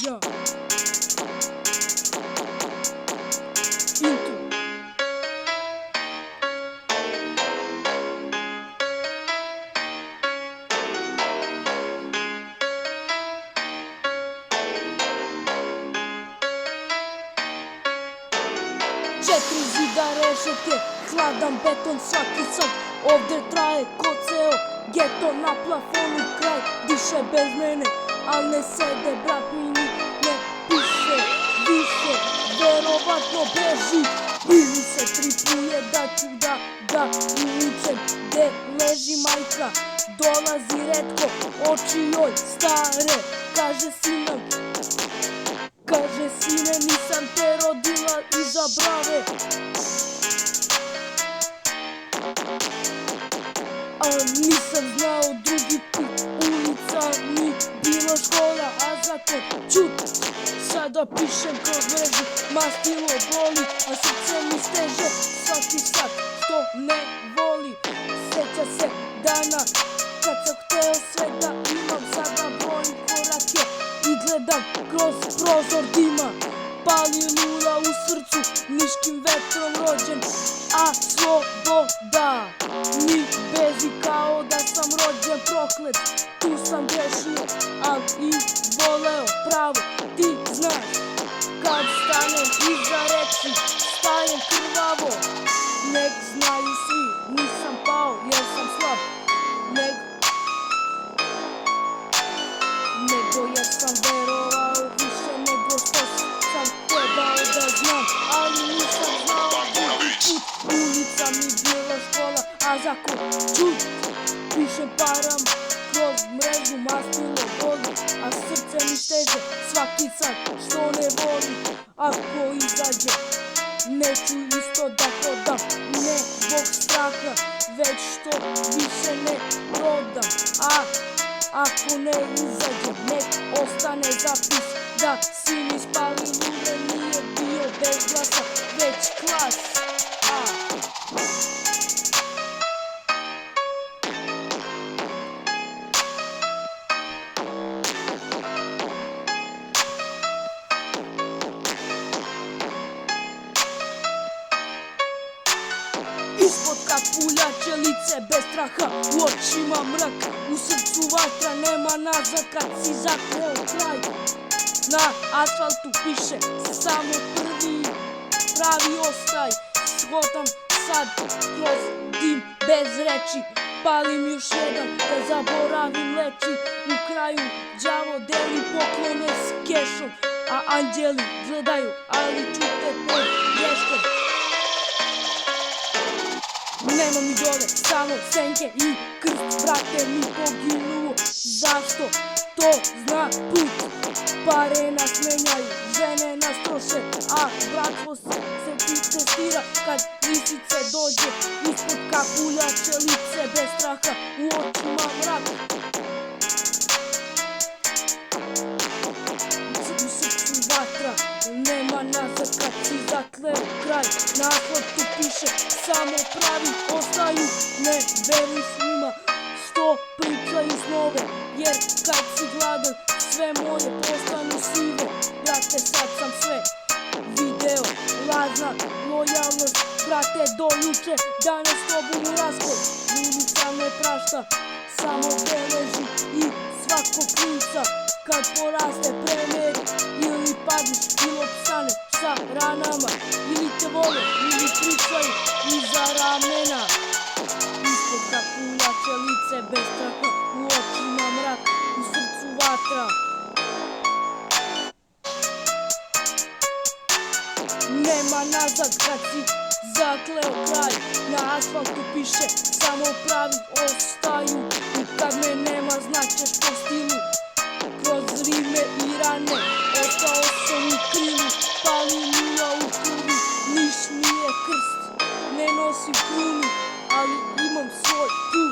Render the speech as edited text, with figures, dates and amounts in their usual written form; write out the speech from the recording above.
Ja. Intro. Četiri zida rešetke, hladan beton svaki sat. Ovde traje ko ceo geto, na plafonu kraj. Diše bez mene, al ne sede, brat mi ni ne piše više. Verovatno beži, ili se tripuje da ću da ga uvučem. Gde leži majka, dolazi retko, oči joj stare. Kaže sine, nisam te rodila iza brave. A nisam znao drugi put, ulica mi bila škola, a zakon čut. Sada pišem kroz mrežu, mastilo boli, a srce mi steže svaki sat što ne voli. Sjeća se dana kad sam hteo sve da imam, sada brojim korake i gledam kroz prozor dima. Pali lula u srcu, niškim vetrom rođen, a sloboda mi beži kao da sam rođen proklet. Tu sam grešio, al i voleo pravo, ti znaš. Kad stanem iza reči, stajem krvavo. Nek znaju svi, nisam pao jer sam slab, nego jer sam verovao više nego što sam trebao da znam. Ali nisam znao drugi put, ulica mi bila škola, a zakon čut. Pišem param kroz mrežu, mastilo boli, a srce mi steže svaki sat što ne voli. Ako izađe, neću isto da hodam, ne zbog straha, već što više ne prodam. A ako ne izađe, nek ostane zapis da sin ispali lule nije bio bez glasa, već klas. Ispod kapuljače lice bez straha, u očima mrak, u srcu vatra, nema nazad kad si zakleo kraj. Na asfaltu piše samo prvi pravi ostaj. Shvatam sad kroz dim bez reči, palim još jedan da zaboravim leči. U kraju đavo deli poklone s kešom, a anđeli gledaju, ali čute pod greškom. Nema mi dole, samo senke i krst, brate mi poginuo. Zašto? To zna put. Pare nas menjaju, žene nas troše, a bratstvo se testira kad lisice dođe. Ispod kapuljače lice bez straha, u očima mrak. U srcu vatra, nema nazad kad si zakleo kraj. Na asfaltu piše samo pravi ostaju, ne veruj svima što pričaju snove, jer kad si gladan sve moje postanu sive. Brate, sad sam sve video, lažna lojalnost, brate, do juče, danas slobodno raskol. Ulica ne prašta, samo beleži i svakog klinca. Kad poraste premeri, ili padneš, ili opstane sa ranama, ili te vole, ili pričaju iza ramena. Ispod kapuljače lice bez straha, u očima mrak, u srcu vatra. Nema nazad kad si zakleo kraj, na asfaltu piše samo pravi ostaju. I kad me nema znaćeš po stilu, kroz rime i rane, ostao sam u krilu. Pali lula u krvi, niš mi je krst, ne nosim krunu, ali imam svoj put.